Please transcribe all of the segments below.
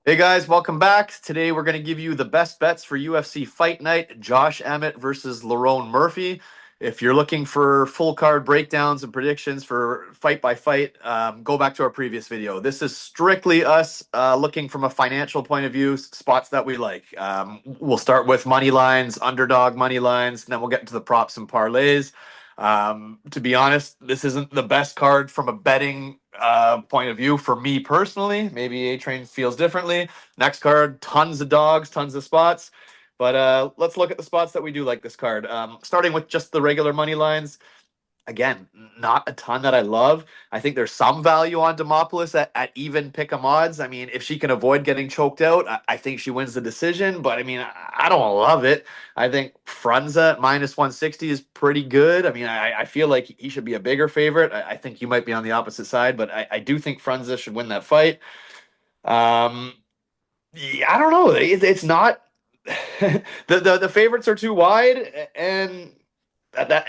Hey guys, welcome back. Today we're going to give you the best bets for UFC Fight Night, Josh Emmett versus Lerone Murphy. If you're looking for full card breakdowns and predictions for fight by fight, go back to our previous video. This is strictly us looking from a financial point of view, spots that we like. We'll start with money lines, underdog money lines, and then we'll get into the props and parlays. To be honest, this isn't the best card from a betting point of view for me personally. Maybe A Train feels differently. Next card, tons of dogs, tons of spots. But let's look at the spots that we do like this card. Starting with just the regular money lines. Again, not a ton that I love. I think there's some value on Demopoulos at even pick 'em odds. I mean, if she can avoid getting choked out, I think she wins the decision. But I mean, I don't love it. I think Frunza at minus 160 is pretty good. I mean, I feel like he should be a bigger favorite. I think you might be on the opposite side, but I do think Frunza should win that fight. Um, yeah, I don't know. It's not the favorites are too wide, and that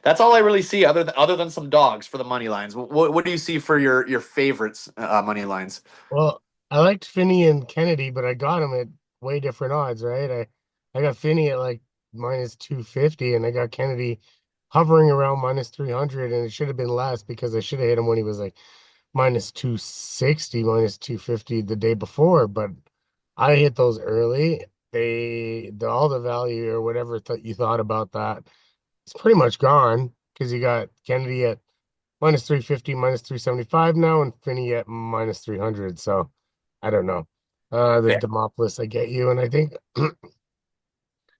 that's all I really see other than some dogs for the money lines. What do you see for your favorites money lines? Well, I liked Finney and Kennedy, but I got him at way different odds, right? I got Finney at like minus 250 and I got Kennedy hovering around minus 300, and it should have been less because I should have hit him when he was like minus 260, minus 250 the day before, but I hit those early. All the value or whatever th you thought about that, it's pretty much gone because you got Kennedy at minus 350, minus 375 now, and Finney at minus 300. So I don't know. The Yeah, Demopolis, I get you. And I think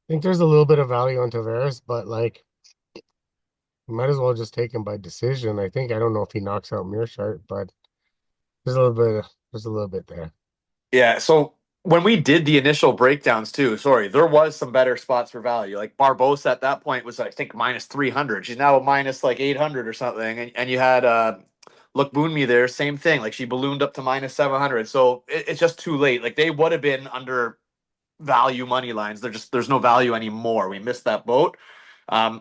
think there's a little bit of value on Tavares, but like you might as well just take him by decision. I don't know if he knocks out Mearshart, but there's a little bit there. yeah. So when we did the initial breakdowns too, sorry, there was some better spots for value. Like Barbosa at that point was I think minus 300. She's now minus like 800 or something, and you had Look Boonme there, same thing. Like she ballooned up to minus 700. So it's just too late. Like they would have been under value money lines. There's no value anymore. We missed that boat.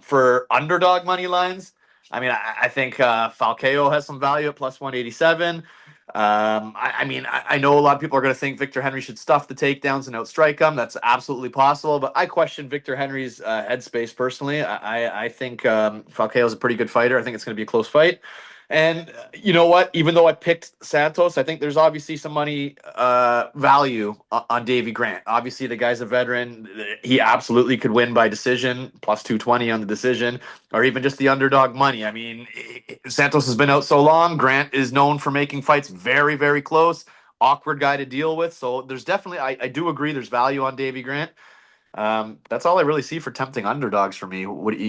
For underdog money lines, I mean, I think Falcao has some value at plus 187. I mean, I know a lot of people are going to think Victor Henry should stuff the takedowns and outstrike him. That's absolutely possible, but I question Victor Henry's headspace personally. I think Falcao is a pretty good fighter. I think it's going to be a close fight. And you know what? Even though I picked Santos, I think there's obviously some money value on Davy Grant. Obviously, the guy's a veteran. He absolutely could win by decision, plus 220 on the decision, or even just the underdog money. I mean, Santos has been out so long. Grant is known for making fights very, very close. Awkward guy to deal with. So there's definitely, I do agree, there's value on Davy Grant. That's all I really see for tempting underdogs for me.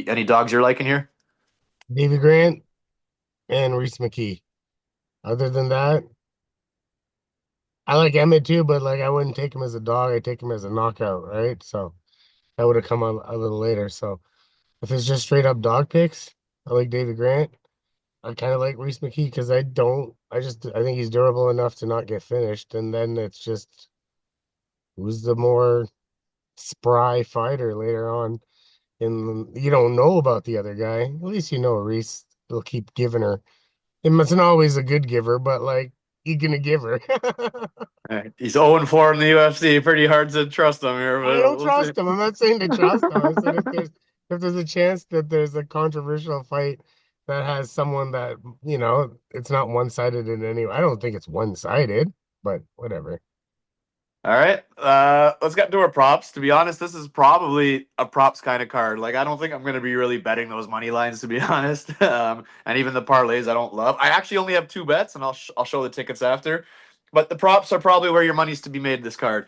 Any dogs you're liking here? Davy Grant and Reese McKee. Other than that, I like Emmett too, but like I wouldn't take him as a dog. I take him as a knockout, right? So that would have come a little later. So if it's just straight up dog picks, I like David Grant. I kind of like Reese McKee because I think he's durable enough to not get finished. And then it's just who's the more spry fighter later on. And you don't know about the other guy. At least you know Reese will keep giving her. It wasn't always a good giver, but like he's gonna give her. He's 0-4 in the UFC. Pretty hard to trust him here, I but don't we'll see. trust him. I'm not saying to trust him. I said if there's a chance that there's a controversial fight that has someone that, it's not one-sided in any way. I don't think it's one-sided, but whatever. All right, let's get to our props. To be honest, this is probably a props kind of card. Like, I don't think I'm going to be really betting those money lines, to be honest. And even the parlays, I don't love. I actually only have two bets, and I'll show the tickets after. But the props are probably where your money's to be made. This card,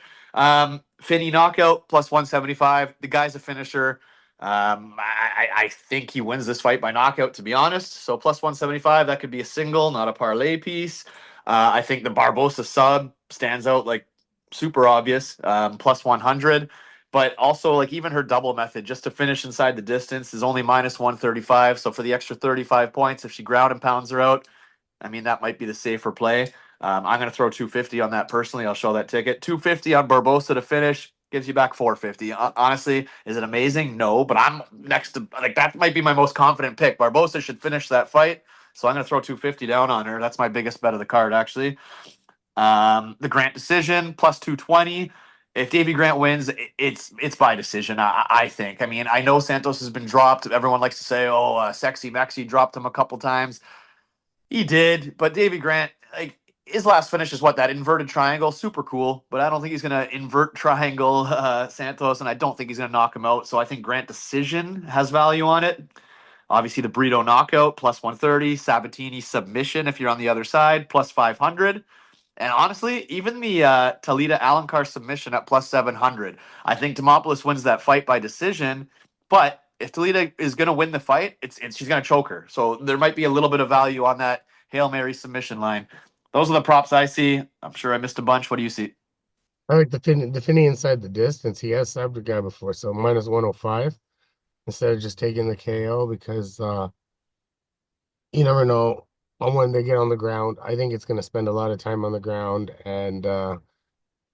Finney knockout plus 175. The guy's a finisher. I think he wins this fight by knockout. To be honest, so plus 175. That could be a single, not a parlay piece. I think the Barbosa sub stands out like super obvious, plus 100. But also, like, even her double method, just to finish inside the distance, is only minus 135. So for the extra 35 points, if she ground and pounds her out, I mean, that might be the safer play. I'm going to throw 250 on that personally. I'll show that ticket. 250 on Barbosa to finish gives you back 450. Honestly, is it amazing? No, but I'm next to, like, that might be my most confident pick. Barbosa should finish that fight. So I'm going to throw 250 down on her. That's my biggest bet of the card, actually. The Grant decision plus 220. If Davy Grant wins, it's by decision. I think. I mean, I know Santos has been dropped. Everyone likes to say, "Oh, Sexy Mexi dropped him a couple times." He did, but Davy Grant, like his last finish is what, that inverted triangle, super cool. But I don't think he's gonna invert triangle Santos, and I don't think he's gonna knock him out. So I think Grant decision has value on it. Obviously, the Brito knockout plus 130, Sabatini submission if you're on the other side plus 500. And honestly, even the Talita Alencar submission at plus 700. I think Demopoulos wins that fight by decision, but if Talita is going to win the fight, it's she's going to choke her. So there might be a little bit of value on that Hail Mary submission line. Those are the props I see. I'm sure I missed a bunch. What do you see? I like the Finney inside the distance. He has subbed a guy before, so minus 105 instead of just taking the KO because you never know on when they get on the ground. I think it's going to spend a lot of time on the ground, and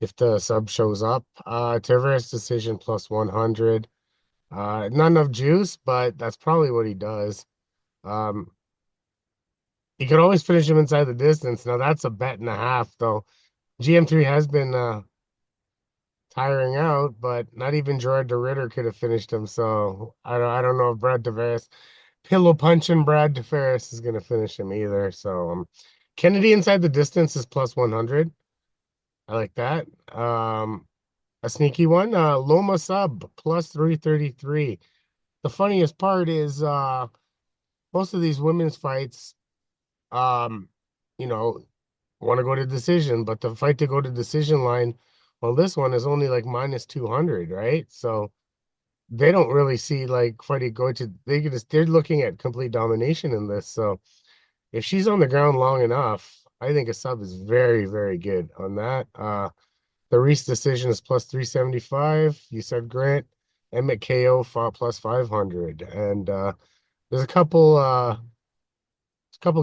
if the sub shows up, Tavares decision plus 100. Not enough juice, but that's probably what he does. Um, he could always finish him inside the distance. Now that's a bet and a half, though. GM3 has been tiring out, but not even Gerard de Ritter could have finished him. So I don't know if Brad Tavares pillow punching Brad DeFerris is going to finish him either. So Kennedy inside the distance is plus 100. I like that. A sneaky one. Loma sub plus 333. The funniest part is most of these women's fights, um, you know, want to go to decision, but the fight to go to decision line, well, this one is only like minus 200, right? So they don't really see like fighting go to they're looking at complete domination in this. So if she's on the ground long enough, I think a sub is very, very good on that. The Reese decision is plus 375. You said Grant. Emmett KO fought plus 500. And there's a couple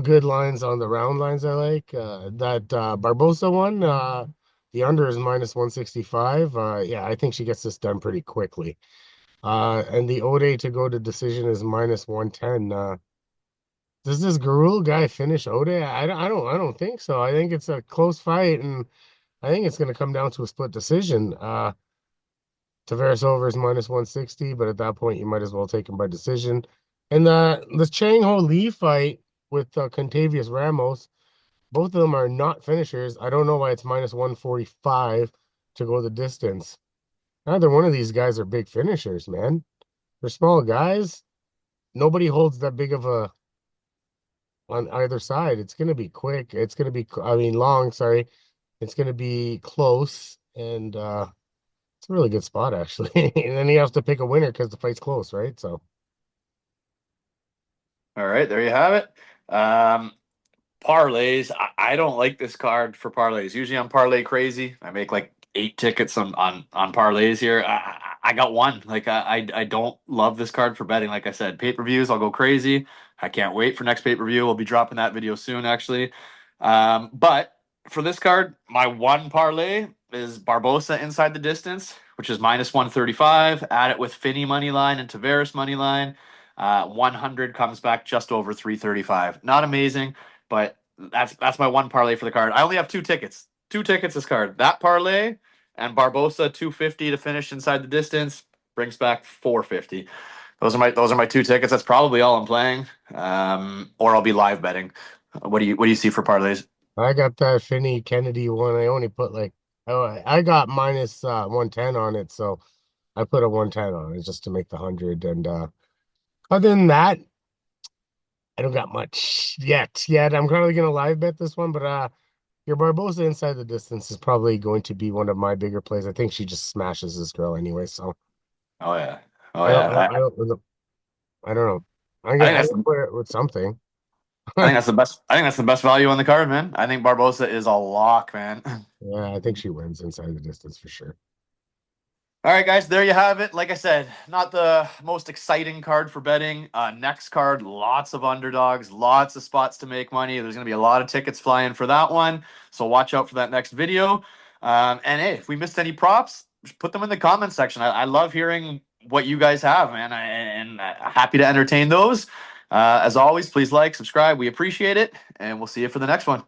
good lines on the round lines I like. That Barbosa one, the under is minus 165. Yeah, I think she gets this done pretty quickly. And the Ode to go to decision is minus 110. Does this Garul guy finish Ode? I don't think so. I think it's a close fight, and I think it's going to come down to a split decision. Tavares over is minus 160, but at that point, you might as well take him by decision. And the Chang Ho Lee fight with Contavious Ramos, both of them are not finishers. I don't know why it's minus 145 to go the distance. Neither one of these guys are big finishers, man. They're small guys. Nobody holds that big of a on either side. It's going to be quick. It's going to be, I mean, long, sorry. It's going to be close, and it's a really good spot, actually. And then you have to pick a winner because the fight's close, right? So, All right, there you have it. Parlays. I don't like this card for parlays. Usually I'm parlay crazy. I make like 8 tickets on parlays here. I got one. Like I don't love this card for betting. Like I said, pay-per-views, I'll go crazy. I can't wait for next pay-per-view. We'll be dropping that video soon, actually. But for this card, my one parlay is Barbosa inside the distance, which is minus 135. Add it with Finney money line and Tavares money line. 100 comes back just over 335. Not amazing, but that's my one parlay for the card. I only have 2 tickets. 2 tickets this card. That parlay and Barbosa 250 to finish inside the distance brings back 450. Those are my 2 tickets. That's probably all I'm playing. Or I'll be live betting. What do you see for parlays? I got that Finney Kennedy one. I only put like, oh, I got minus 110 on it. So I put a 110 on it just to make the 100. And other than that, I don't got much yet. I'm probably gonna live bet this one, but your Barbosa inside the distance is probably going to be one of my bigger plays. I think she just smashes this girl anyway, so Oh yeah, oh I don't, yeah. I don't, I don't, I don't know. I think I'm that's gonna put it with something. I think that's the best. I think that's the best value on the card, man. I think Barbosa is a lock, man. Yeah, I think she wins inside the distance for sure. All right, guys, there you have it. Like I said, not the most exciting card for betting. Next card, lots of underdogs, lots of spots to make money. There's going to be a lot of tickets flying for that one. So watch out for that next video. And hey, if we missed any props, just put them in the comments section. I love hearing what you guys have, man. And happy to entertain those. As always, please like, subscribe. We appreciate it. And we'll see you for the next one.